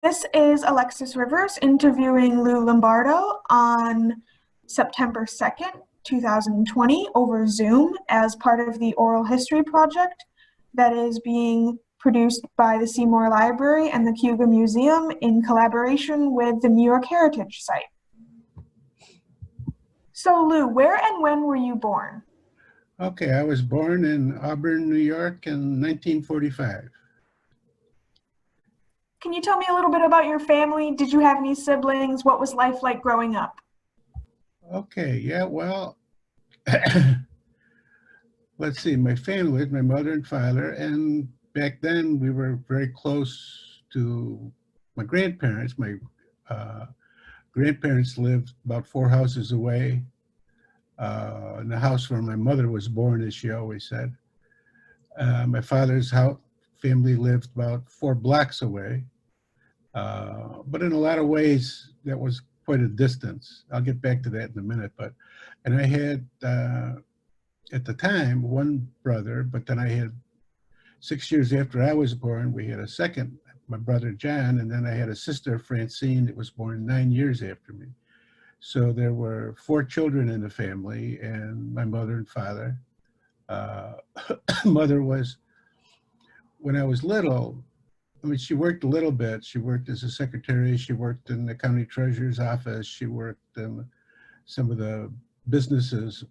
This is Alexis Rivers interviewing Lou Lombardo on September 2nd, 2020 over Zoom as part of the oral history project that is being produced by the Seymour Library and the Cayuga Museum in collaboration with the New York Heritage Site. So Lou, where and when were you born? Okay, I was born in Auburn, New York in 1945. Can you tell me a little bit about your family? Did you have any siblings? What was life like growing up? Okay, yeah, well, let's see, my family, my mother and father, and back then we were very close to my grandparents. My uh, grandparents lived about 4 houses away in the house where my mother was born, as she always said. My father's family lived about 4 blocks away. But in a lot of ways, that was quite a distance. I'll get back to that in a minute. And I had, at the time, one brother, but then I had 6 years after I was born, we had a second, my brother John, and then I had a sister, Francine, that was born 9 years after me. So there were 4 children in the family, and my mother and father. Uh, Mother was, when I was little, I mean, she worked a little bit. She worked as a secretary. She worked in the county treasurer's office. She worked in some of the businesses,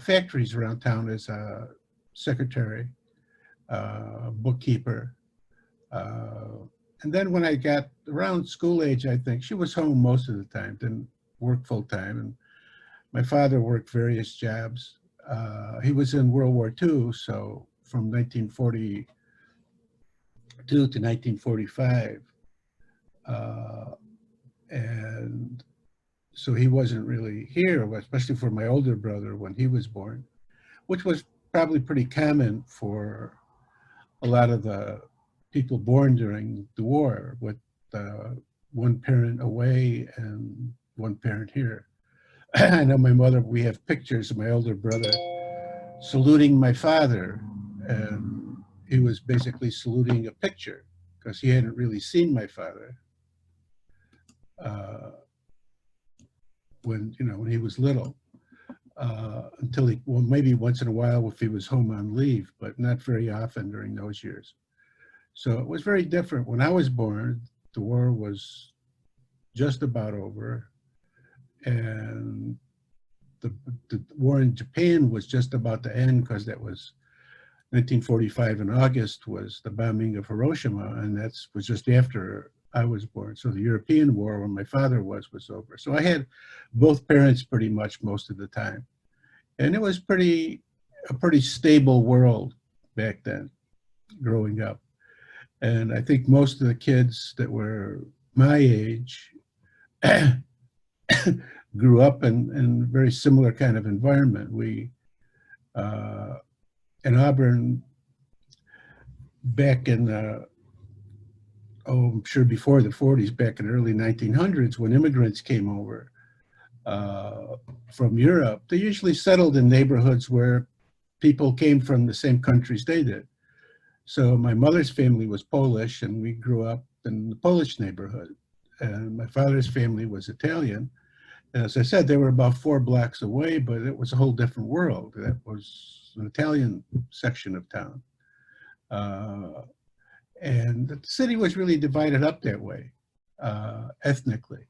factories around town as a secretary, bookkeeper. And then when I got around school age, I think she was home most of the time, didn't work full time. And my father worked various jobs. He was in World War II, so from 1942 to 1945. And so he wasn't really here, especially for my older brother when he was born, which was probably pretty common for a lot of the people born during the war, with one parent away and one parent here. I know my mother, we have pictures of my older brother saluting my father, and he was basically saluting a picture because he hadn't really seen my father when he was little, until well, maybe once in a while if he was home on leave, but not very often during those years. So it was very different. When I was born, the war was just about over, and the war in Japan was just about to end, because that was 1945 in August was the bombing of Hiroshima, and that was just after I was born. So the European war, where my father was over. So I had both parents pretty much most of the time. And it was a pretty stable world back then, growing up. And I think most of the kids that were my age grew up in a very similar kind of environment. We, in Auburn, back in, I'm sure before the 40s, back in the early 1900s, when immigrants came over from Europe, they usually settled in neighborhoods where people came from the same countries they did. So my mother's family was Polish, and we grew up in the Polish neighborhood. And my father's family was Italian. And as I said, they were about 4 blocks away, but it was a whole different world. That was an Italian section of town. And the city was really divided up that way, ethnically.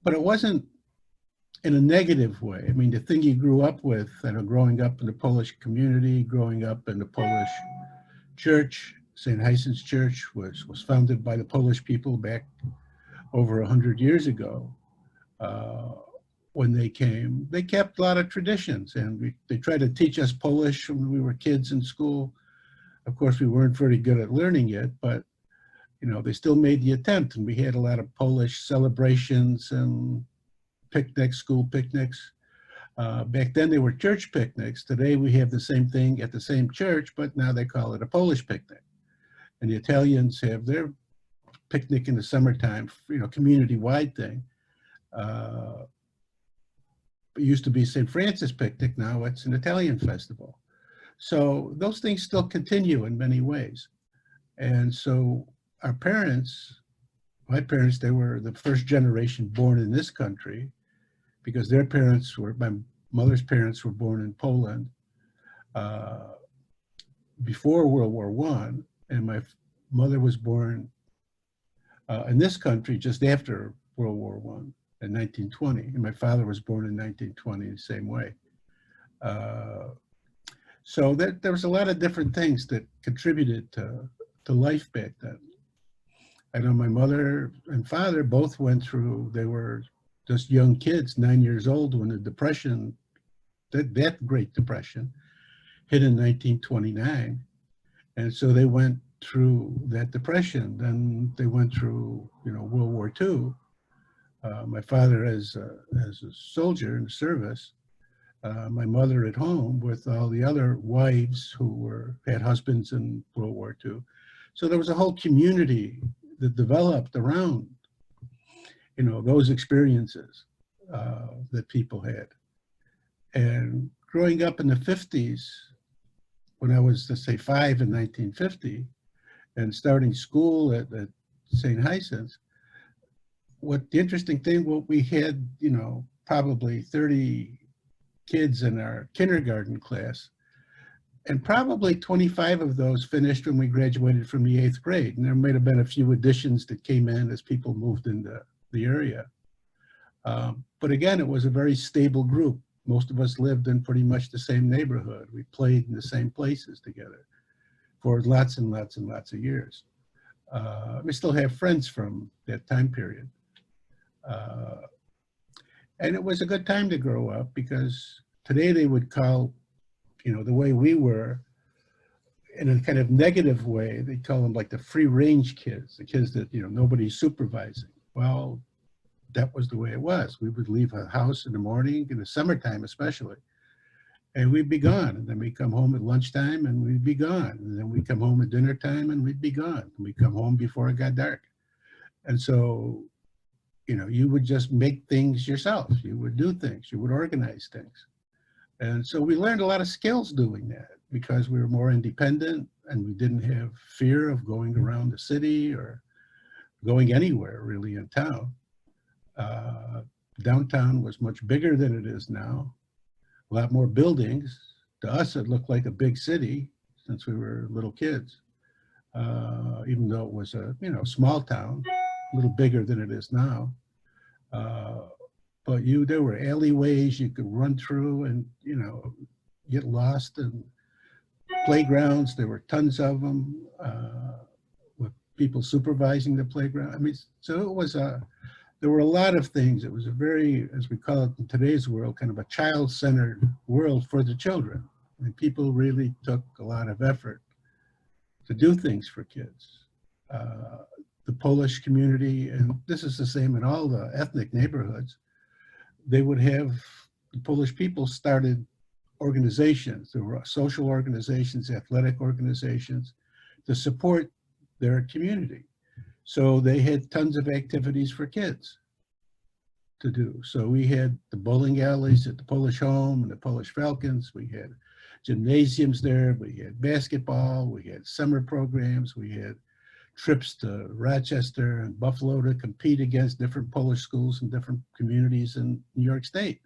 But it wasn't in a negative way. I mean, the thing you grew up with, growing up in the Polish community, growing up in the Polish church, St. Hyson's Church was founded by the Polish people back over 100 years ago. When they came, they kept a lot of traditions, and they tried to teach us Polish when we were kids in school. Of course, we weren't very good at learning it, but they still made the attempt, and we had a lot of Polish celebrations and picnics, school picnics. Back then they were church picnics. Today we have the same thing at the same church, but now they call it a Polish picnic. And the Italians have their picnic in the summertime, community-wide thing. It used to be St. Francis picnic, now it's an Italian festival. So those things still continue in many ways. And so our parents my parents, they were the first generation born in this country because their parents were, my mother's parents were born in Poland before World War One, and my mother was born in this country just after World War One in 1920, and my father was born in 1920 the same way. So there was a lot of different things that contributed to life back then. I know my mother and father both went through, they were just young kids, 9 years old, when the Depression, that Great Depression, hit in 1929. And so they went through that Depression. Then they went through, World War II. My father as a soldier in the service, my mother at home with all the other wives who had husbands in World War II. So there was a whole community that developed around, those experiences that people had. And growing up in the 50s, when I was, let's say, 5 in 1950, and starting school at St. Hyacinth's, what the interesting thing, what we had, probably 30 kids in our kindergarten class, and probably 25 of those finished when we graduated from the 8th grade. And there might have been a few additions that came in as people moved into the area. But again, it was a very stable group. Most of us lived in pretty much the same neighborhood. We played in the same places together for lots and lots and lots of years. We still have friends from that time period. And it was a good time to grow up because today they would call, the way we were, in a kind of negative way, they call them like the free range kids, the kids that, nobody's supervising. Well, that was the way it was. We would leave a house in the morning, in the summertime especially, and we'd be gone. And then we'd come home at lunchtime and we'd be gone. And then we'd come home at dinner time and we'd be gone. And we'd come home before it got dark. And so, you would just make things yourself. You would do things, you would organize things. And so we learned a lot of skills doing that because we were more independent and we didn't have fear of going around the city or going anywhere really in town. Downtown was much bigger than it is now. A lot more buildings. To us, it looked like a big city since we were little kids, even though it was a small town, a little bigger than it is now. But there were alleyways you could run through and get lost, and playgrounds. There were tons of them with people supervising the playground. I mean, so it was there were a lot of things. It was a very, as we call it in today's world, kind of a child-centered world for the children. I mean, people really took a lot of effort to do things for kids. The Polish community, and this is the same in all the ethnic neighborhoods, they would have, the Polish people started organizations. There were social organizations, athletic organizations to support their community. So they had tons of activities for kids to do. So we had the bowling alleys at the Polish Home and the Polish Falcons. We had gymnasiums there. We had basketball. We had summer programs. We had trips to Rochester and Buffalo to compete against different Polish schools and different communities in New York State.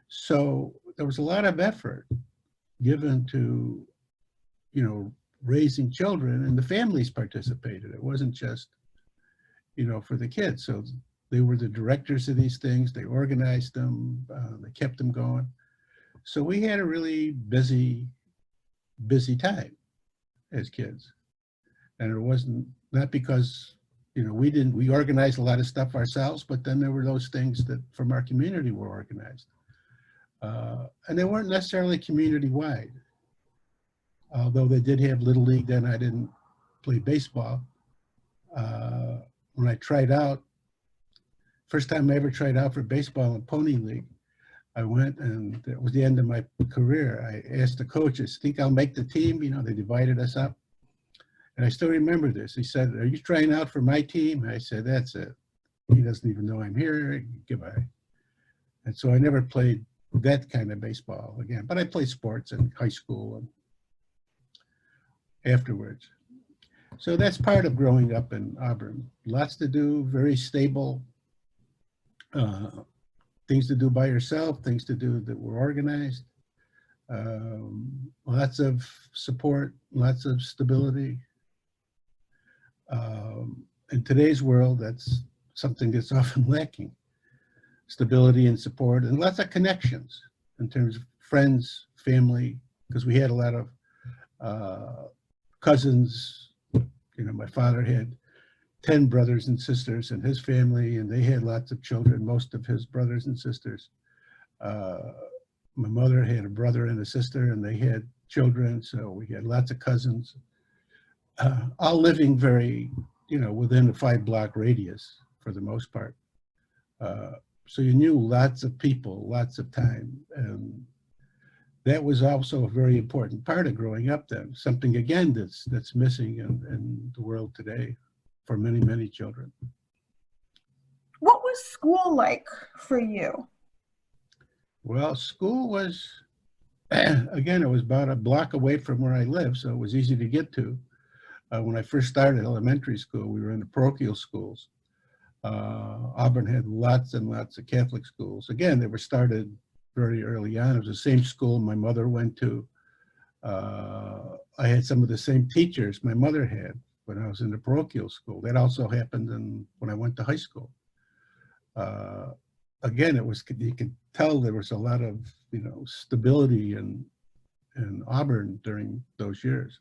So there was a lot of effort given to, raising children, and the families participated. It wasn't just, for the kids. So they were the directors of these things. They organized them. They kept them going. So we had a really busy time as kids. And it wasn't, not because, we organized a lot of stuff ourselves, but then there were those things that from our community were organized. And they weren't necessarily community-wide. Although they did have Little League, then I didn't play baseball. When I tried out, first time I ever tried out for baseball in Pony League, I went, and it was the end of my career. I asked the coaches, think I'll make the team? They divided us up. And I still remember this. He said, are you trying out for my team? And I said, that's it. He doesn't even know I'm here. Goodbye. And so I never played that kind of baseball again. But I played sports in high school and afterwards. So that's part of growing up in Auburn. Lots to do, very stable, uh, things to do by yourself, things to do that were organized, lots of support, lots of stability. In today's world, that's something that's often lacking. Stability and support, and lots of connections in terms of friends, family, because we had a lot of cousins. You know, my father had 10 brothers and sisters in his family, and they had lots of children, most of his brothers and sisters. My mother had a brother and a sister, and they had children, so we had lots of cousins, all living very, you know, within a 5-block radius for the most part. So you knew lots of people, lots of time, and that was also a very important part of growing up then. Something again that's missing in the world today for many, many children. What was school like for you? Well, school was, again, it was about a block away from where I live, so it was easy to get to. When I first started elementary school, we were in the parochial schools. Auburn had lots and lots of Catholic schools. Again, they were started very early on. It was the same school my mother went to. I had some of the same teachers my mother had when I was in the parochial school. That also happened when I went to high school. Again, it was, you could tell there was a lot of, you know, stability in Auburn during those years.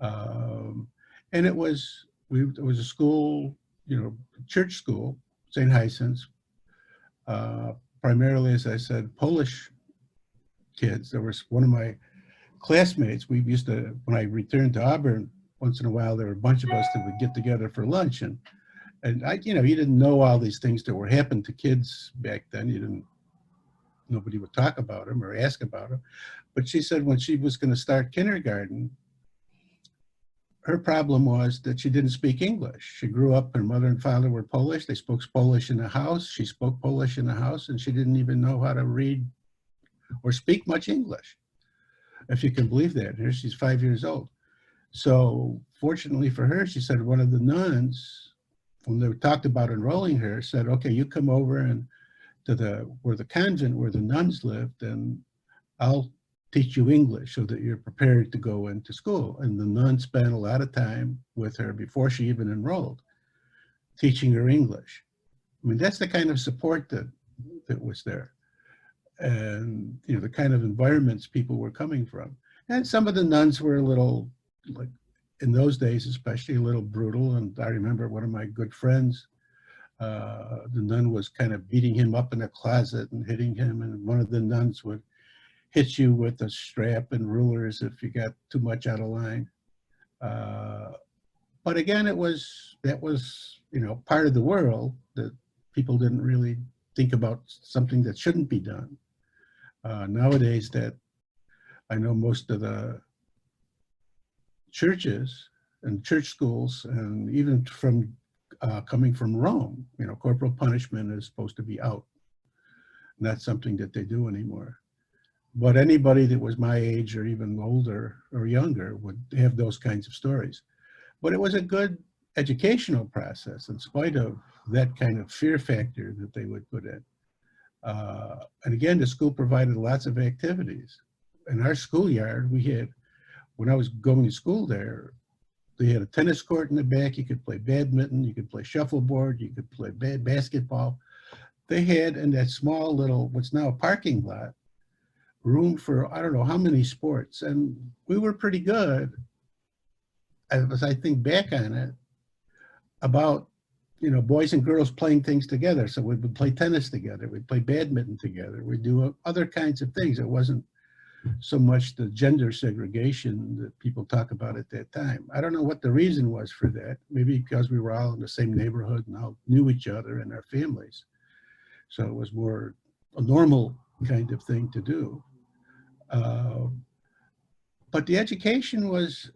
And it was a school, you know, church school, St. Hyacinth's, primarily, as I said, Polish kids. There was one of my classmates, we used to, when I returned to Auburn, once in a while, there were a bunch of us that would get together for lunch. And I, you know, you didn't know all these things that were happening to kids back then. Nobody would talk about them or ask about them. But she said when she was going to start kindergarten, her problem was that she didn't speak English. She grew up, her mother and father were Polish. They spoke Polish in the house. She spoke Polish in the house, and she didn't even know how to read or speak much English, if you can believe that. Here she's 5 years old. So fortunately for her, she said one of the nuns, when they talked about enrolling her, said, okay, you come over and to the convent where the nuns lived, and I'll teach you English so that you're prepared to go into school. And the nun spent a lot of time with her before she even enrolled, teaching her English. I mean, that's the kind of support that was there. And, you know, the kind of environments people were coming from. And some of the nuns were a little, like, in those days, especially a little brutal. And I remember one of my good friends, the nun was kind of beating him up in a closet and hitting him. And one of the nuns would hit you with a strap and rulers if you got too much out of line. But again, that was, you know, part of the world that people didn't really think about, something that shouldn't be done. Nowadays, that I know most of the churches and church schools, and even from coming from Rome, you know, corporal punishment is supposed to be out. Not something that they do anymore. But anybody that was my age or even older or younger would have those kinds of stories. But it was a good educational process in spite of that kind of fear factor that they would put in. And again, the school provided lots of activities. In our schoolyard, we had, when I was going to school there, they had a tennis court in the back. You could play badminton, you could play shuffleboard, you could play basketball. They had in that small little, what's now a parking lot, room for I don't know how many sports, and we were pretty good, as I think back on it, about, you know, boys and girls playing things together. So we would play tennis together, we'd play badminton together, we'd do other kinds of things. It wasn't so much the gender segregation that people talk about at that time. I don't know what the reason was for that. Maybe because we were all in the same neighborhood and all knew each other and our families. So it was more a normal kind of thing to do. But the education was,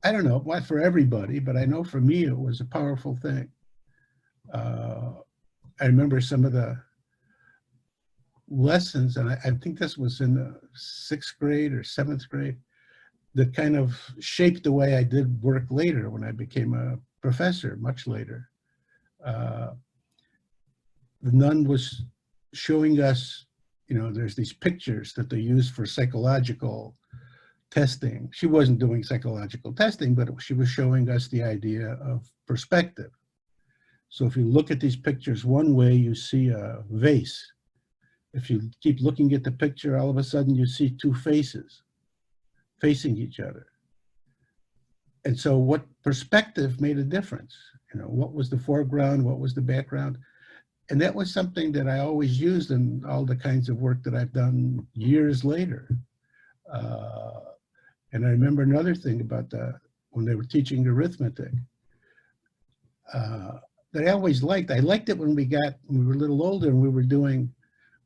I don't know, not for everybody, but I know for me it was a powerful thing. I remember some of the lessons, and I think this was in the 6th grade or 7th grade. that kind of shaped the way I did work later when I became a professor, much later. The nun was showing us, there's these pictures that they use for psychological testing. She wasn't doing psychological testing, but she was showing us the idea of perspective. So if you look at these pictures one way, you see a vase. If you keep looking at the picture, all of a sudden you see two faces facing each other. And so what perspective made a difference? What was the foreground? What was the background? And that was something that I always used in all the kinds of work that I've done years later. And I remember another thing about when they were teaching arithmetic that I always liked. I liked it when we were a little older and we were doing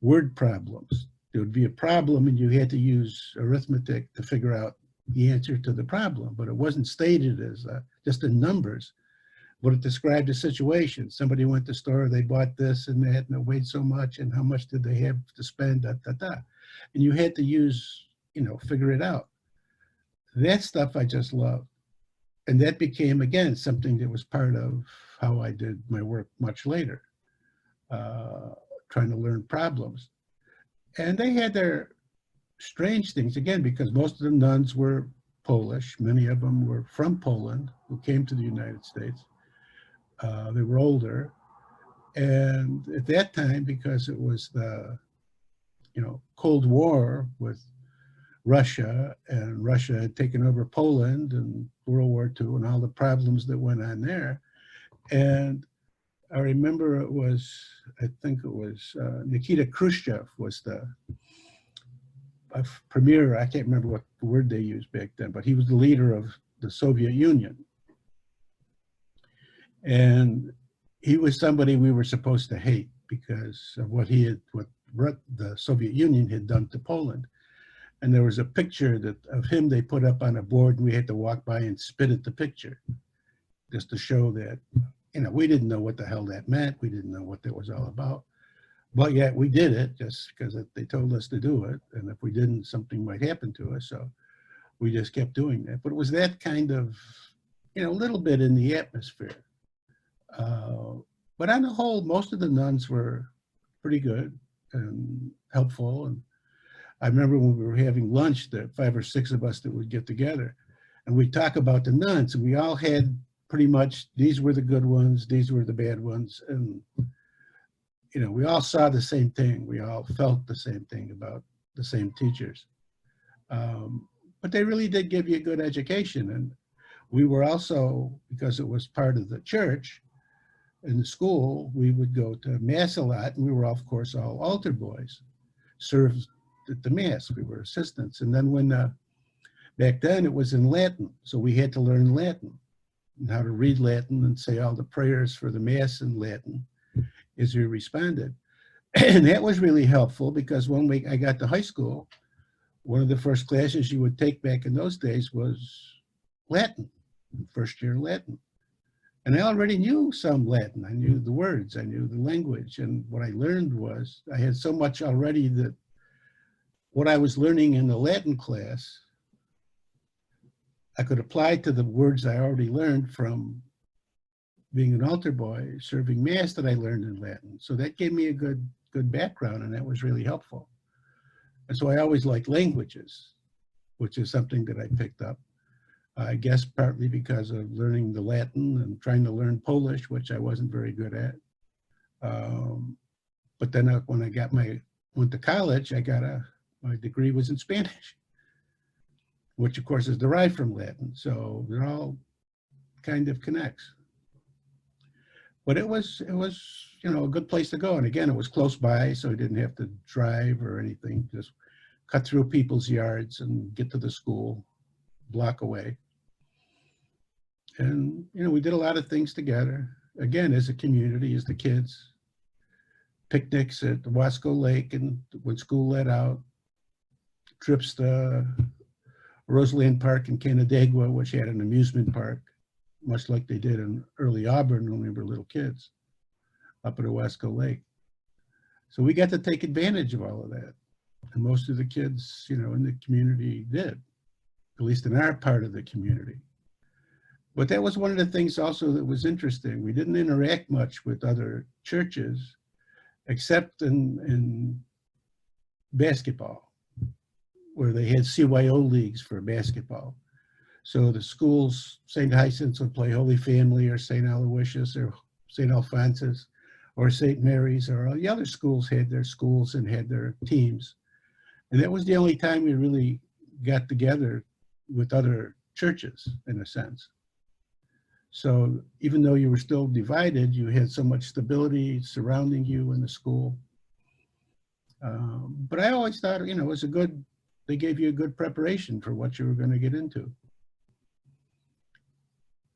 word problems. There would be a problem and you had to use arithmetic to figure out the answer to the problem, but it wasn't stated as just in numbers, but it described a situation. Somebody went to the store, they bought this and that, and it weighed so much, and how much did they have to spend, And you had to use, figure it out. That stuff I just loved. And that became, again, something that was part of how I did my work much later, trying to learn problems. And they had their strange things, again, because most of the nuns were Polish. Many of them were from Poland who came to the United States. They were older. And at that time, because it was the, Cold War with Russia, and Russia had taken over Poland and World War II and all the problems that went on there. And I remember I think it was Nikita Khrushchev was the premier, I can't remember what word they used back then, but he was the leader of the Soviet Union. And he was somebody we were supposed to hate because of what the Soviet Union had done to Poland. And there was a picture of him they put up on a board, and we had to walk by and spit at the picture just to show that, we didn't know what the hell that meant. We didn't know what that was all about. But yet we did it just because they told us to do it. And if we didn't, something might happen to us. So we just kept doing that. But it was that kind of, a little bit in the atmosphere. But on the whole, most of the nuns were pretty good and helpful. And I remember when we were having lunch, the 5 or 6 of us that would get together, and we'd talk about the nuns, and we all had pretty much, these were the good ones, these were the bad ones. And, we all saw the same thing. We all felt the same thing about the same teachers. But they really did give you a good education. And we were also, because it was part of the church, in the school, we would go to Mass a lot, and we were, of course, all altar boys, served at the Mass. We were assistants. And then back then it was in Latin, so we had to learn Latin and how to read Latin and say all the prayers for the Mass in Latin as we responded. And that was really helpful because when I got to high school, one of the first classes you would take back in those days was Latin, first year Latin. And I already knew some Latin. I knew the words, I knew the language. And what I learned was I had so much already that what I was learning in the Latin class, I could apply to the words I already learned from being an altar boy, serving Mass that I learned in Latin. So that gave me a good background, and that was really helpful. And so I always liked languages, which is something that I picked up. I guess partly because of learning the Latin and trying to learn Polish, which I wasn't very good at. But then when I went to college, my degree was in Spanish, which of course is derived from Latin. So they're all kind of connects. But it was a good place to go. And again, it was close by, so I didn't have to drive or anything. Just cut through people's yards and get to the school, block away. And, we did a lot of things together. Again, as a community, as the kids, picnics at the Wasco Lake, and when school let out, trips to Roseland Park in Canandaigua, which had an amusement park, much like they did in early Auburn when we were little kids, up at Wasco Lake. So we got to take advantage of all of that. And most of the kids, in the community did. at least in our part of the community. But that was one of the things also that was interesting. We didn't interact much with other churches, except in basketball, where they had CYO leagues for basketball. So the schools, St. Hyacinth's would play Holy Family or St. Aloysius or St. Alphonsus or St. Mary's, or all the other schools had their schools and had their teams. And that was the only time we really got together with other churches, in a sense. So even though you were still divided, you had so much stability surrounding you in the school. But I always thought, you know, it was they gave you a good preparation for what you were going to get into.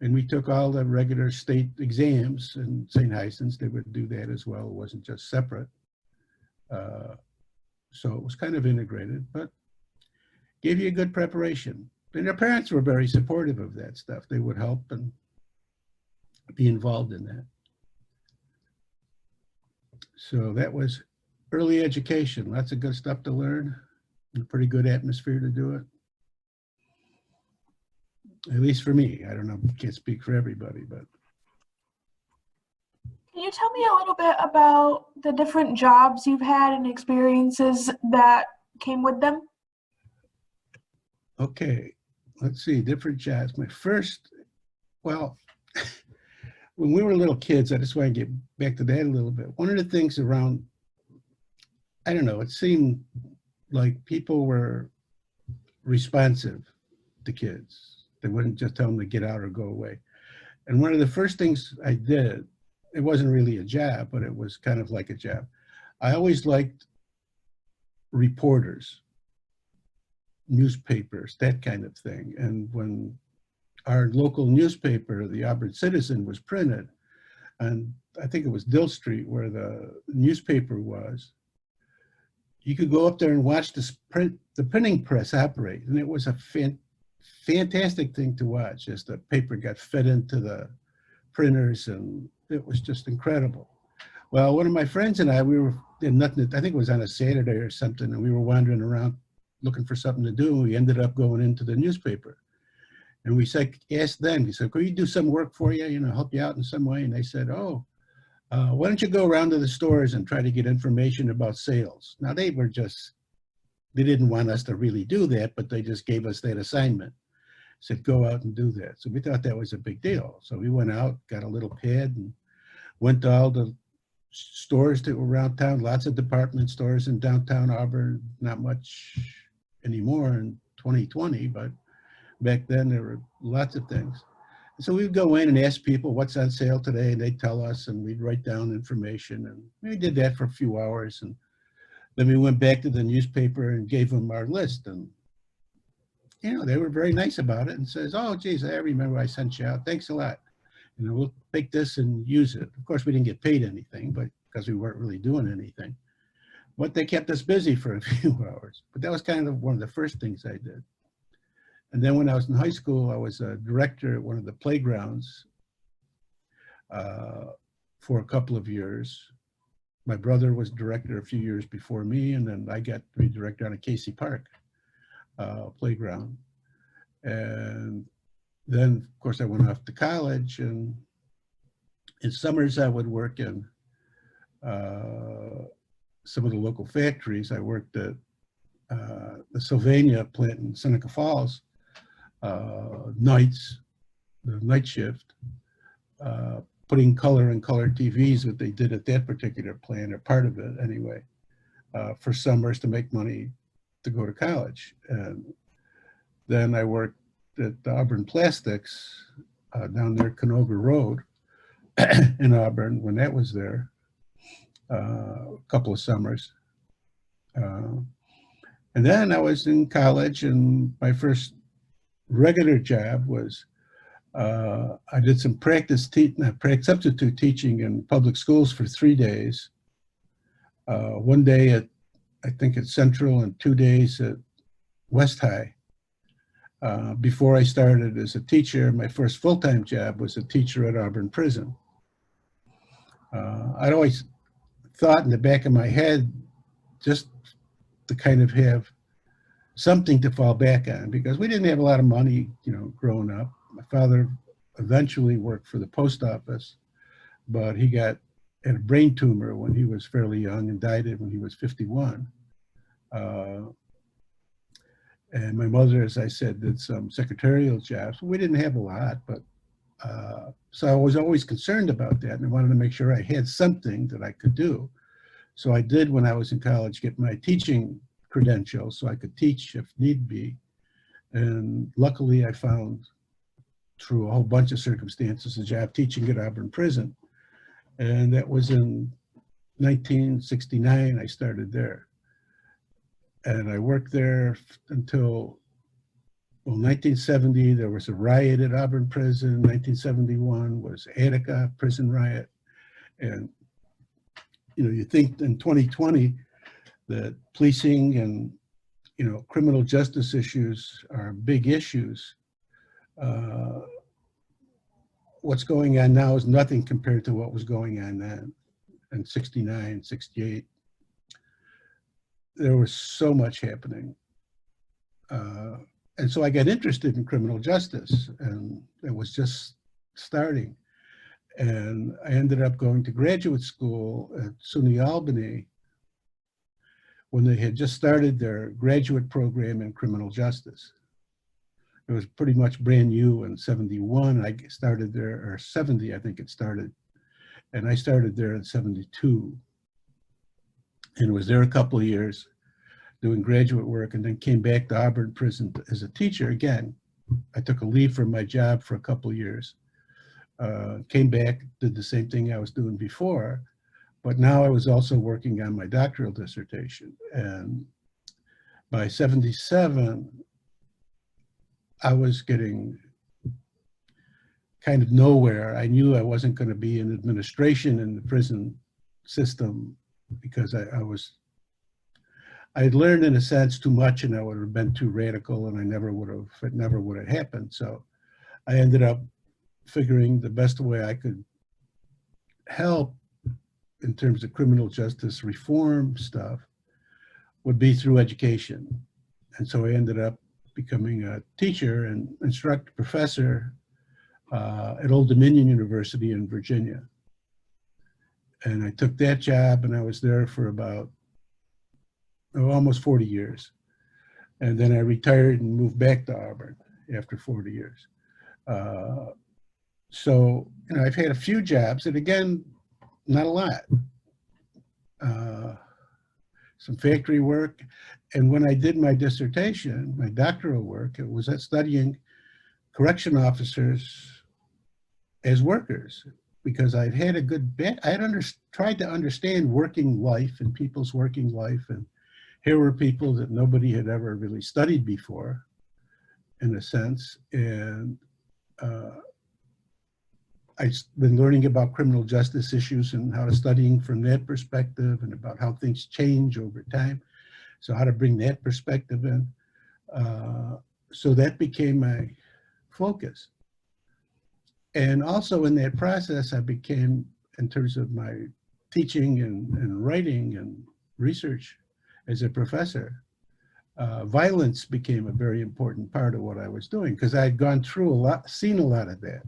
And we took all the regular state exams in St. Hyacinth's. They would do that as well. It wasn't just separate. So it was kind of integrated, but gave you a good preparation. And their parents were very supportive of that stuff. They would help and be involved in that. So that was early education. Lots of good stuff to learn, and a pretty good atmosphere to do it. At least for me. I don't know, can't speak for everybody, but. Can you tell me a little bit about the different jobs you've had and experiences that came with them? Okay, let's see, different jobs. My first, well, when we were little kids, I just want to get back to that a little bit. One of the things around, I don't know, it seemed like people were responsive to kids. They wouldn't just tell them to get out or go away. And one of the first things I did, it wasn't really a job, but it was kind of like a job. I always liked reporters, newspapers, that kind of thing. And when our local newspaper, the Auburn Citizen, was printed, and I think it was Dill Street where the newspaper was, you could go up there and watch the printing press operate. And it was a fantastic thing to watch as the paper got fed into the printers, and it was just incredible. Well, one of my friends and I, we were in nothing, I think it was on a Saturday or something, and we were wandering around looking for something to do, and we ended up going into the newspaper. And we asked them, we said, could we do some work for you, you know, help you out in some way? And they said, oh, why don't you go around to the stores and try to get information about sales? Now they didn't want us to really do that, but they just gave us that assignment. Said, go out and do that. So we thought that was a big deal. So we went out, got a little pad, and went to all the stores that were around town, lots of department stores in downtown Auburn, not much anymore in 2020, but back then there were lots of things. And so we'd go in and ask people what's on sale today, and they'd tell us, and we'd write down information, and we did that for a few hours. And then we went back to the newspaper and gave them our list, and you know, they were very nice about it and says, oh, geez, I remember I sent you out. Thanks a lot. You know, we'll take this and use it. Of course, we didn't get paid anything, but because we weren't really doing anything. But they kept us busy for a few hours. But that was kind of one of the first things I did. And then when I was in high school, I was a director at one of the playgrounds for a couple of years. My brother was director a few years before me, and then I got to be director on a Casey Park playground. And then, of course, I went off to college, and in summers I would work in some of the local factories. I worked at the Sylvania plant in Seneca Falls, nights, the night shift, putting color in color TVs, what they did at that particular plant, or part of it anyway, for summers to make money to go to college. And then I worked at the Auburn Plastics down there, Canoga Road in Auburn when that was there, a couple of summers. And then I was in college, and my first regular job was I did some substitute teaching in public schools for 3 days. One day at, I think at Central, and 2 days at West High. Before I started as a teacher, my first full-time job was a teacher at Auburn Prison. I'd always thought in the back of my head, just to kind of have something to fall back on, because we didn't have a lot of money, you know, growing up. My father eventually worked for the post office, but he had a brain tumor when he was fairly young and died when he was 51. And my mother, as I said, did some secretarial jobs. We didn't have a lot, but so I was always concerned about that, and I wanted to make sure I had something that I could do. So I did, when I was in college, get my teaching credentials so I could teach if need be. And luckily I found, through a whole bunch of circumstances, a job teaching at Auburn Prison. And that was in 1969, I started there. And I worked there until, well, 1970, there was a riot at Auburn Prison. 1971 was Attica prison riot. And, you know, you think in 2020 that policing and, you know, criminal justice issues are big issues. What's going on now is nothing compared to what was going on then in 69, 68. There was so much happening. And so I got interested in criminal justice, and it was just starting. And I ended up going to graduate school at SUNY Albany when they had just started their graduate program in criminal justice. It was pretty much brand new in 71. I started there, or 70, I think it started. And I started there in 72. And was there a couple of years doing graduate work, and then came back to Auburn Prison as a teacher. Again, I took a leave from my job for a couple of years. Came back, did the same thing I was doing before, but now I was also working on my doctoral dissertation. And by 77, I was getting kind of nowhere. I knew I wasn't going to be in administration in the prison system, because I had learned, in a sense, too much, and I would have been too radical, and it never would have happened. So I ended up figuring the best way I could help in terms of criminal justice reform stuff would be through education. And so I ended up becoming a teacher and instructor professor at Old Dominion University in Virginia. And I took that job, and I was there for about almost 40 years. And then I retired and moved back to Auburn after 40 years. So, you know, I've had a few jobs, and again, not a lot. Some factory work. And when I did my dissertation, my doctoral work, it was at studying correction officers as workers, because I'd had a good bit, tried to understand working life and people's working life. And here were people that nobody had ever really studied before, in a sense. And I've been learning about criminal justice issues and how to studying from that perspective, and about how things change over time. So how to bring that perspective in. So that became my focus. And also in that process, I became, in terms of my teaching and writing and research as a professor, violence became a very important part of what I was doing, because I had gone through seen a lot of that.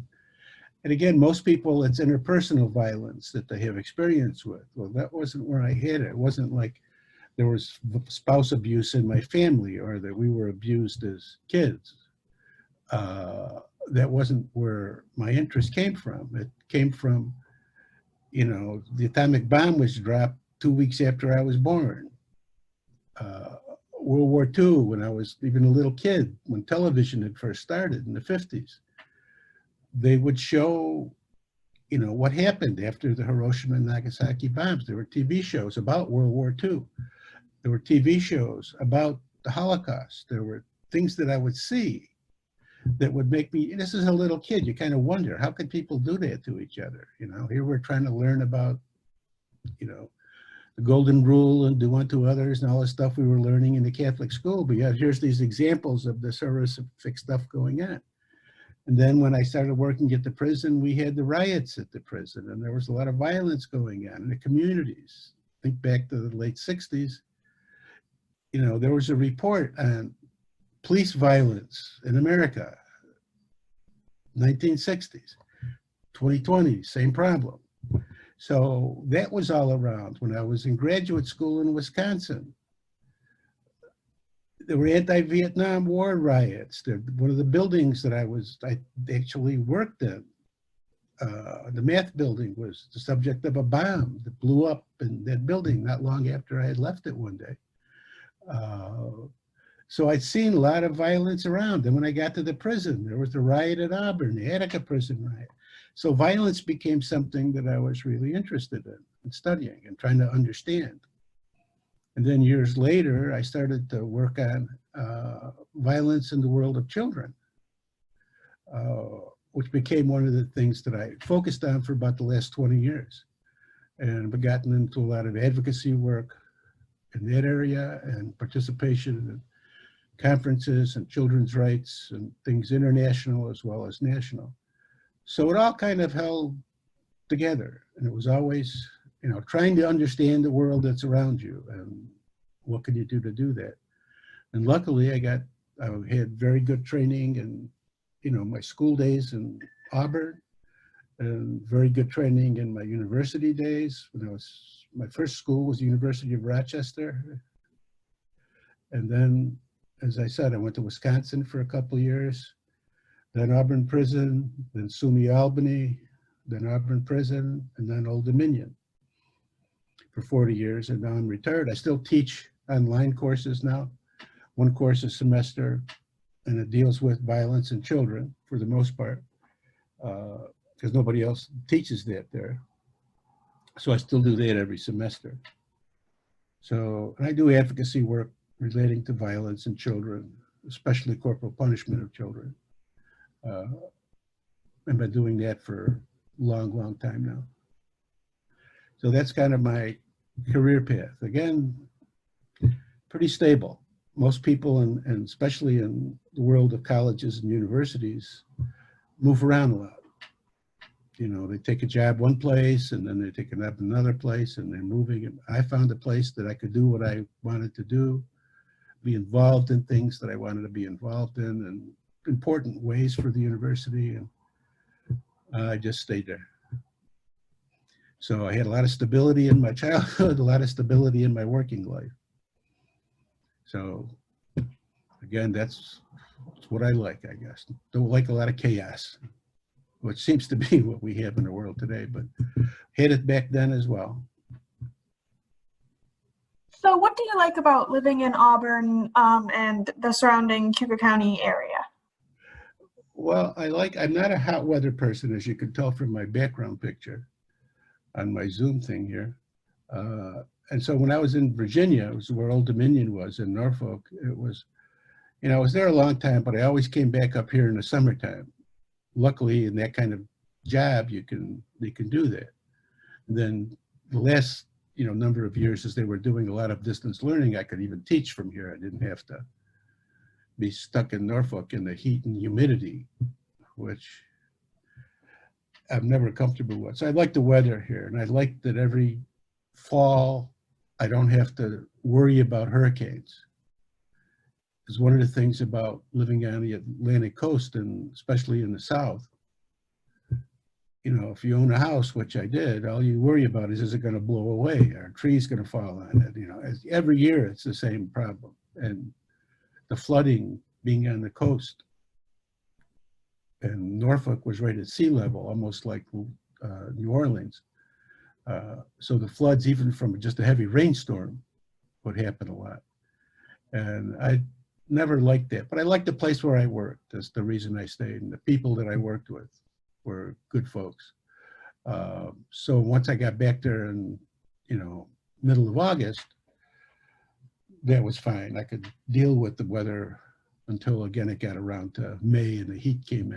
And again, most people, it's interpersonal violence that they have experience with. Well, that wasn't where I had it. It wasn't like there was spouse abuse in my family, or that we were abused as kids. That wasn't where my interest came from. It came from, you know, the atomic bomb was dropped 2 weeks after I was born. World War II, when I was even a little kid, when television had first started in the 50s. They would show, you know, what happened after the Hiroshima and Nagasaki bombs. There were TV shows about World War II. There were TV shows about the Holocaust. There were things that I would see that would make me, this is a little kid, you kind of wonder, how could people do that to each other? You know, here we're trying to learn about, you know, the golden rule and do unto others and all the stuff we were learning in the Catholic school. But yet here's these examples of this horrific stuff going on. And then when I started working at the prison, we had the riots at the prison, and there was a lot of violence going on in the communities. Think back to the late 60s. You know, there was a report on police violence in America, 1960s, 2020, same problem. So that was all around. When I was in graduate school in Wisconsin, there were anti-Vietnam War riots. One of the buildings that I actually worked in, the math building, was the subject of a bomb that blew up in that building not long after I had left it one day. So I'd seen a lot of violence around. And when I got to the prison, there was the riot at Auburn, the Attica prison riot. So violence became something that I was really interested in studying and trying to understand. And then years later, I started to work on violence in the world of children, which became one of the things that I focused on for about the last 20 years. And I've gotten into a lot of advocacy work in that area and participation in conferences and children's rights and things international as well as national. So it all kind of held together. And it was always, trying to understand the world that's around you and what can you do to do that. And luckily I had very good training and, my school days in Auburn, and very good training in my university days. My first school was the University of Rochester. And then, as I said, I went to Wisconsin for a couple of years, then Auburn Prison, then SUNY Albany, then Auburn Prison, and then Old Dominion for 40 years, and now I'm retired. I still teach online courses now, one course a semester, and it deals with violence in children for the most part, because nobody else teaches that there. So I still do that every semester. So, and I do advocacy work relating to violence in children, especially corporal punishment of children. I've been doing that for a long, long time now. So that's kind of my career path. Again, pretty stable. Most people, and especially in the world of colleges and universities, move around a lot. They take a job one place and then they take it up another place and they're moving. And I found a place that I could do what I wanted to do, be involved in things that I wanted to be involved in, and important ways for the university, and I just stayed there. So I had a lot of stability in my childhood, a lot of stability in my working life. So again, that's what I like, I guess. Don't like a lot of chaos, which seems to be what we have in the world today, but had it back then as well. So what do you like about living in Auburn and the surrounding Cayuga County area? Well, I'm not a hot weather person, as you can tell from my background picture on my Zoom thing here. And so when I was in Virginia, it was where Old Dominion was in Norfolk. It was, I was there a long time, but I always came back up here in the summertime. Luckily, in that kind of job, they can do that. And then the last, number of years, as they were doing a lot of distance learning, I could even teach from here. I didn't have to be stuck in Norfolk in the heat and humidity, which I'm never comfortable with. So I like the weather here, and I like that every fall I don't have to worry about hurricanes. Because one of the things about living on the Atlantic coast, and especially in the South, if you own a house, which I did, all you worry about is it going to blow away? Are trees going to fall on it? Every year it's the same problem. And the flooding being on the coast, and Norfolk was right at sea level, almost like New Orleans. So the floods, even from just a heavy rainstorm, would happen a lot. And I never liked that, but I liked the place where I worked. That's the reason I stayed, and the people that I worked with were good folks. So once I got back there in, middle of August, that was fine. I could deal with the weather until, again, it got around to May and the heat came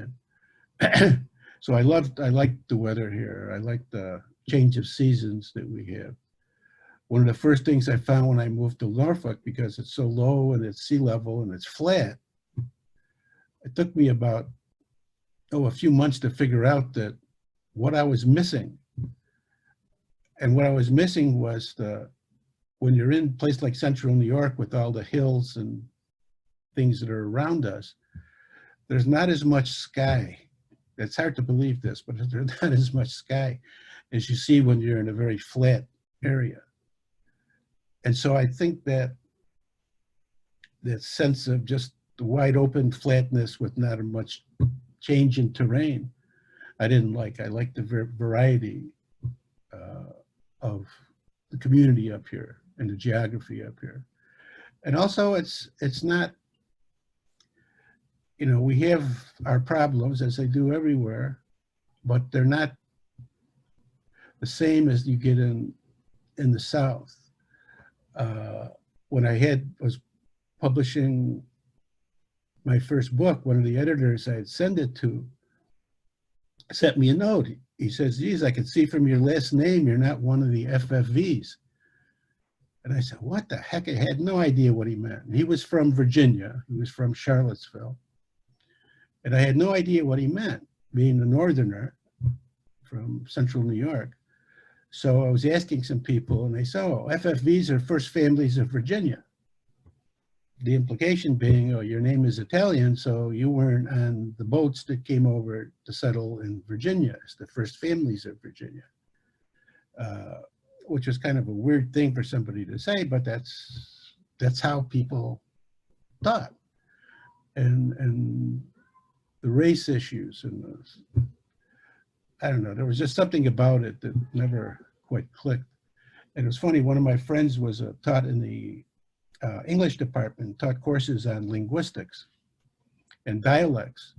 in. So I liked the weather here. I liked the change of seasons that we have. One of the first things I found when I moved to Norfolk, because it's so low and it's sea level and it's flat, it took me about, a few months to figure out that what I was missing. And what I was missing was when you're in a place like central New York with all the hills and things that are around us, there's not as much sky. It's hard to believe this, but there's not as much sky as you see when you're in a very flat area. And so I think that sense of just the wide open flatness with not much change in terrain, I didn't like. I liked the variety of the community up here and the geography up here. And also it's not, you know, we have our problems as they do everywhere, but they're not the same as you get in the South. When I was publishing my first book, one of the editors I'd send it to sent me a note. He says, geez, I can see from your last name you're not one of the FFVs. And I said, what the heck? I had no idea what he meant. And he was from Virginia. He was from Charlottesville. And I had no idea what he meant, being a northerner from central New York. So I was asking some people, and they said, oh, FFVs are First Families of Virginia. The implication being, oh, your name is Italian, so you weren't on the boats that came over to settle in Virginia. It's the First Families of Virginia, which was kind of a weird thing for somebody to say, but that's how people thought. And the race issues and I don't know, there was just something about it that never quite clicked. And it was funny, one of my friends was taught in the English department, taught courses on linguistics and dialects.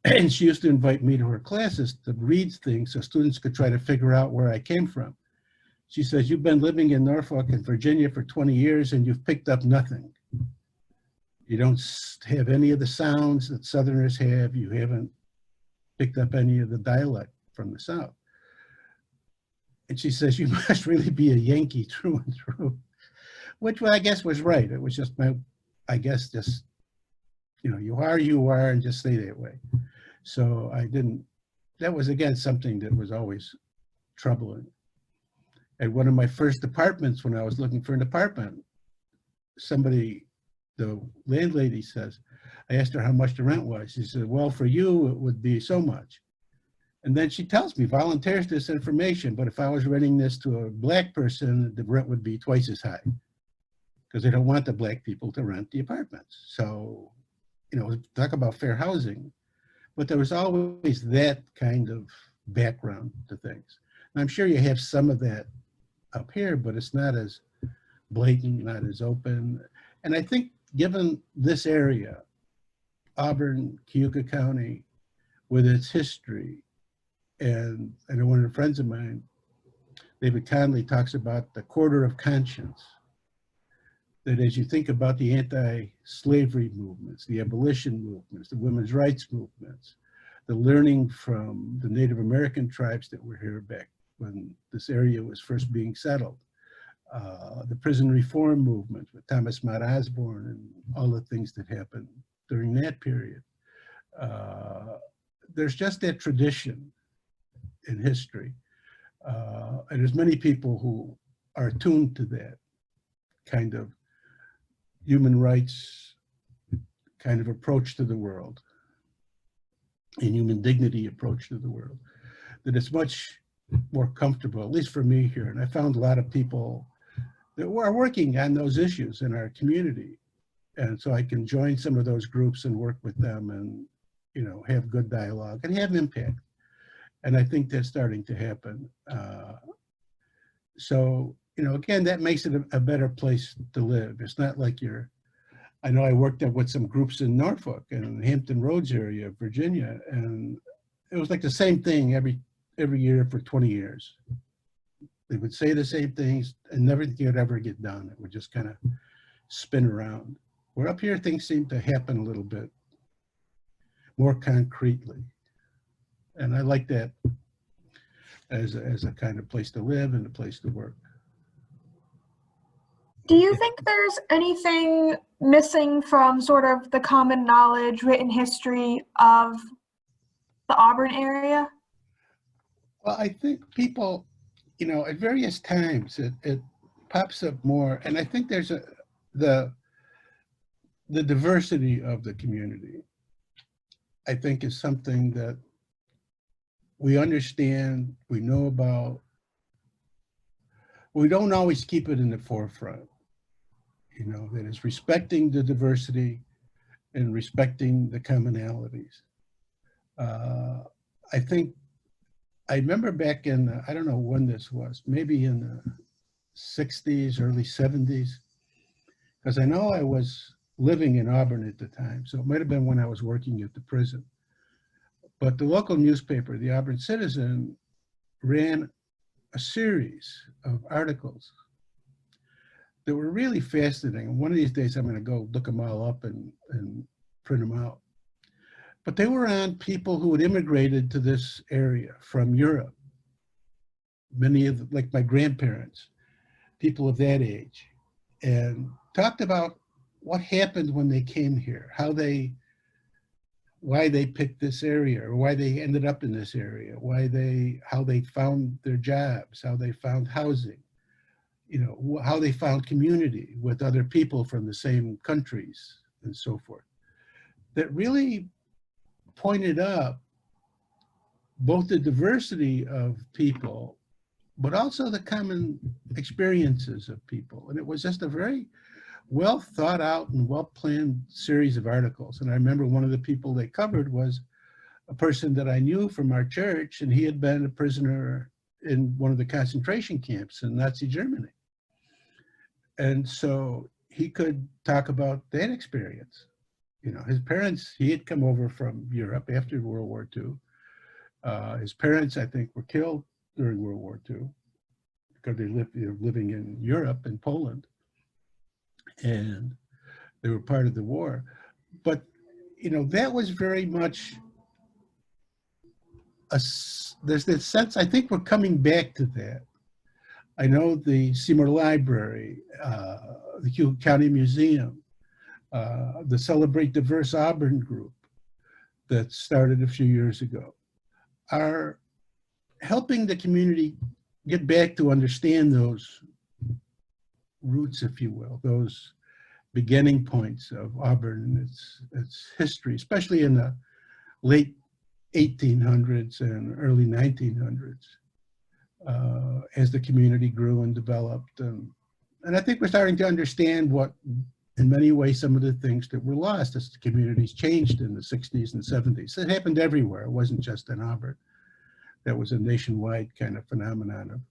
And she used to invite me to her classes to read things so students could try to figure out where I came from. She says, you've been living in Norfolk and Virginia for 20 years and you've picked up nothing. You don't have any of the sounds that Southerners have. You haven't picked up any of the dialect from the South. And she says, you must really be a Yankee through and through, which I guess was right. It was just I guess just, you know, you are, and just stay that way. So that was again something that was always troubling. At one of my first apartments, when I was looking for an apartment, the landlady says, I asked her how much the rent was. She said, well, for you, it would be so much. And then she tells me, volunteers this information, but if I was renting this to a black person, the rent would be twice as high because they don't want the black people to rent the apartments. So, you know, talk about fair housing, but there was always that kind of background to things. And I'm sure you have some of that up here, but it's not as blatant, not as open. And I think given this area, Auburn, Cayuga County, with its history, and I know one of the friends of mine, David Conley, talks about the quarter of conscience, that as you think about the anti-slavery movements, the abolition movements, the women's rights movements, the learning from the Native American tribes that were here back when this area was first being settled, the prison reform movement with Thomas Mott Osborne and all the things that happened during that period. There's just that tradition in history. And there's many people who are attuned to that kind of human rights kind of approach to the world and human dignity approach to the world, that it's much more comfortable, at least for me here. And I found a lot of people that are working on those issues in our community. And so I can join some of those groups and work with them and, you know, have good dialogue and have impact. And I think that's starting to happen. So, you know, again, that makes it a better place to live. It's not like I know I worked with some groups in Norfolk and Hampton Roads area of Virginia, and it was like the same thing every year for 20 years. They would say the same things and nothing would ever get done. It would just kind of spin around. Where up here, things seem to happen a little bit more concretely. And I like that as a kind of place to live and a place to work. Do you think there's anything missing from sort of the common knowledge, written history of the Auburn area? Well, I think people, you know, at various times it pops up more. And I think there's the diversity of the community, I think, is something that we understand, we know about. We don't always keep it in the forefront. You know, that is respecting the diversity and respecting the commonalities. I think, I remember back in, I don't know when this was, maybe in the 60s, early 70s, because I know I was living in Auburn at the time, so it might have been when I was working at the prison. But the local newspaper, the Auburn Citizen, ran a series of articles that were really fascinating. One of these days I'm going to go look them all up and print them out. But they were on people who had immigrated to this area from Europe. Many of them, like my grandparents, people of that age, and talked about what happened when they came here, why they picked this area, or why they ended up in this area, how they found their jobs, how they found housing, you know, how they found community with other people from the same countries and so forth. That really pointed up both the diversity of people, but also the common experiences of people. And it was just a very well thought out and well planned series of articles. And I remember one of the people they covered was a person that I knew from our church, and he had been a prisoner in one of the concentration camps in Nazi Germany. And so he could talk about that experience. You know, his parents, he had come over from Europe after World War II. His parents, I think, were killed during World War II because they were living in Europe and Poland, and they were part of the war. But, you know, that was very much there's this sense, I think we're coming back to that. I know the Seymour Library, the Cayuga County Museum, the Celebrate Diverse Auburn group that started a few years ago are helping the community get back to understand those roots, if you will, those beginning points of Auburn and its history, especially in the late 1800s and early 1900s, as the community grew and developed. And I think we're starting to understand what, in many ways, some of the things that were lost as the communities changed in the 60s and 70s. It happened everywhere. It wasn't just in Auburn. That was a nationwide kind of phenomenon of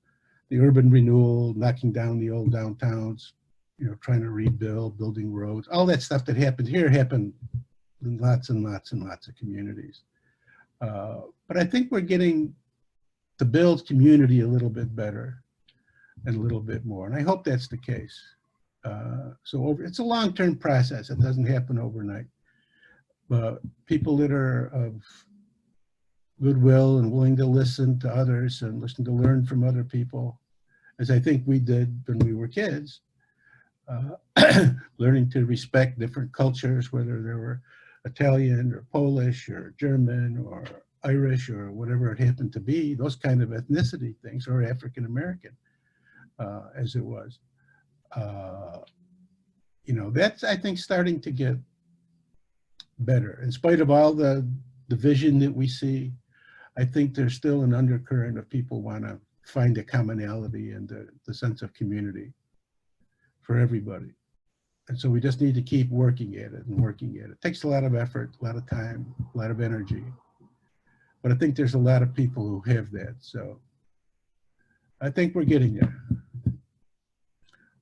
the urban renewal, knocking down the old downtowns, you know, trying to rebuild, building roads. All that stuff that happened here happened in lots and lots and lots of communities. But I think we're getting to build community a little bit better and a little bit more. And I hope that's the case. It's a long-term process. It doesn't happen overnight. But people that are of goodwill and willing to listen to others and listen to learn from other people, as I think we did when we were kids, learning to respect different cultures, whether they were Italian or Polish or German or Irish or whatever it happened to be, those kind of ethnicity things, or African American, as it was. You know, that's, I think, starting to get better. In spite of all the division that we see, I think there's still an undercurrent of people want to find a commonality and the sense of community for everybody. And so we just need to keep working at it and working at it. It takes a lot of effort, a lot of time, a lot of energy. But I think there's a lot of people who have that. So I think we're getting there.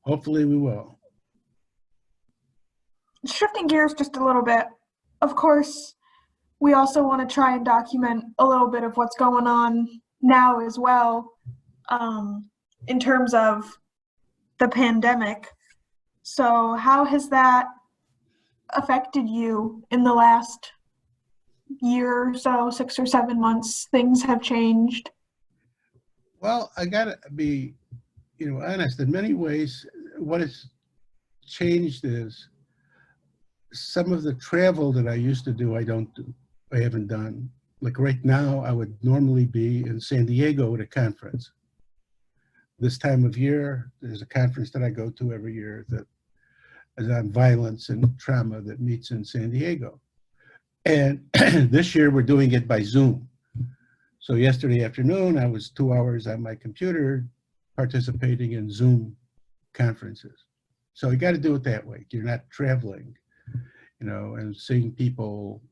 Hopefully we will. Shifting gears just a little bit, of course, we also want to try and document a little bit of what's going on now as well, in terms of the pandemic. So how has that affected you in the last year or so, 6 or 7 months? Things have changed. Well, I gotta be, you know, honest. In many ways, what has changed is some of the travel that I used to do, I haven't done. Like right now, I would normally be in San Diego at a conference. This time of year, there's a conference that I go to every year that is on violence and trauma that meets in San Diego. And this year we're doing it by Zoom. So yesterday afternoon, I was 2 hours on my computer participating in Zoom conferences. So you got to do it that way. You're not traveling, you know, and seeing people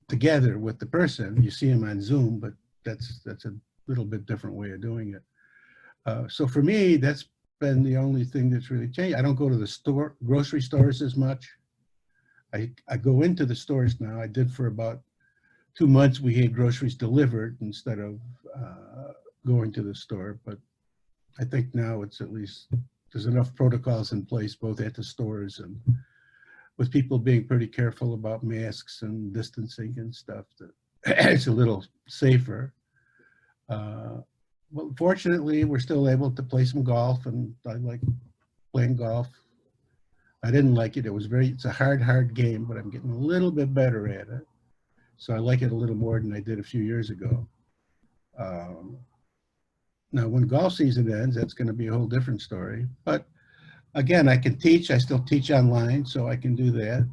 together with the person. You see them on Zoom, but that's a little bit different way of doing it. So for me, that's been the only thing that's really changed. I don't go to the grocery stores as much. I go into the stores now. I did for about 2 months. We had groceries delivered instead of going to the store. But I think now it's at least, there's enough protocols in place, both at the stores and with people being pretty careful about masks and distancing and stuff, that it's a little safer. Well, fortunately, we're still able to play some golf, and I like playing golf. I didn't like it. It's a hard game, but I'm getting a little bit better at it. So I like it a little more than I did a few years ago. Now, when golf season ends, that's going to be a whole different story. But again, I can teach. I still teach online, so I can do that.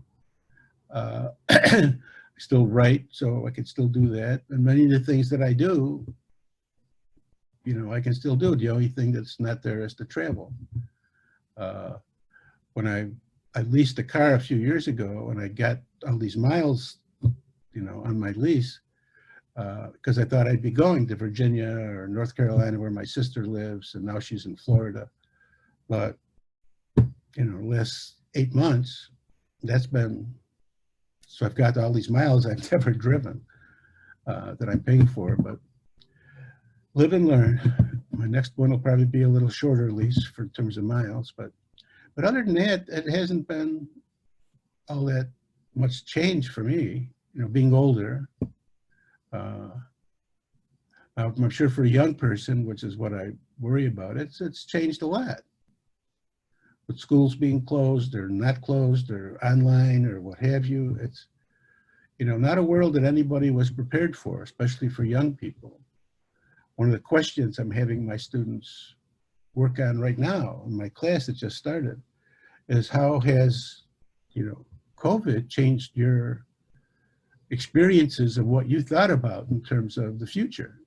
I still write, so I can still do that. And many of the things that I do, you know, I can still do. The only thing that's not there is the travel. When I leased a car a few years ago, and I got all these miles, you know, on my lease, because I thought I'd be going to Virginia or North Carolina where my sister lives, and now she's in Florida. But, you know, last 8 months, that's been, so I've got all these miles I've never driven that I'm paying for, but live and learn. My next one will probably be a little shorter lease for in terms of miles, but other than that, it hasn't been all that much change for me, you know, being older. I'm sure for a young person, which is what I worry about, it's changed a lot. With schools being closed or not closed or online or what have you, it's, you know, not a world that anybody was prepared for, especially for young people. One of the questions I'm having my students work on right now in my class that just started is how has, you know, COVID changed your experiences of what you thought about in terms of the future?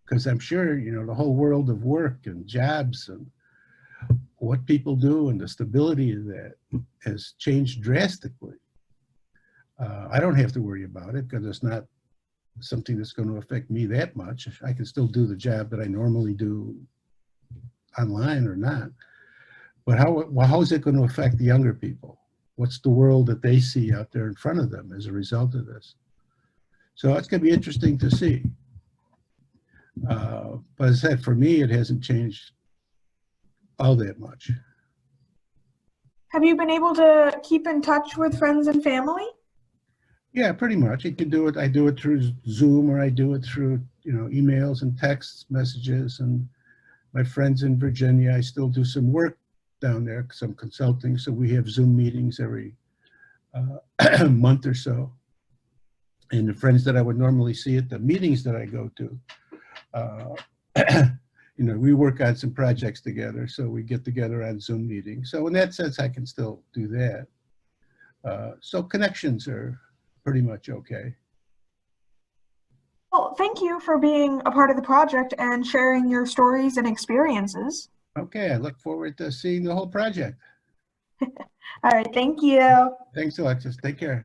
Because I'm sure, you know, the whole world of work and jobs and what people do and the stability of that has changed drastically. I don't have to worry about it because it's not something that's going to affect me that much. I can still do the job that I normally do online or not. But how is it going to affect the younger people? What's the world that they see out there in front of them as a result of this? So it's going to be interesting to see. But as I said, for me, it hasn't changed all that much. Have you been able to keep in touch with friends and family? Yeah, pretty much. You can do it. I do it through Zoom, or I do it through, you know, emails and text messages. And my friends in Virginia, I still do some work down there, some consulting. So we have Zoom meetings every month or so. And the friends that I would normally see at the meetings that I go to, you know, we work on some projects together. So we get together on Zoom meetings. So in that sense, I can still do that. So connections are pretty much okay. Well, thank you for being a part of the project and sharing your stories and experiences. Okay, I look forward to seeing the whole project. All right, thank you. Thanks, Alexis. Take care.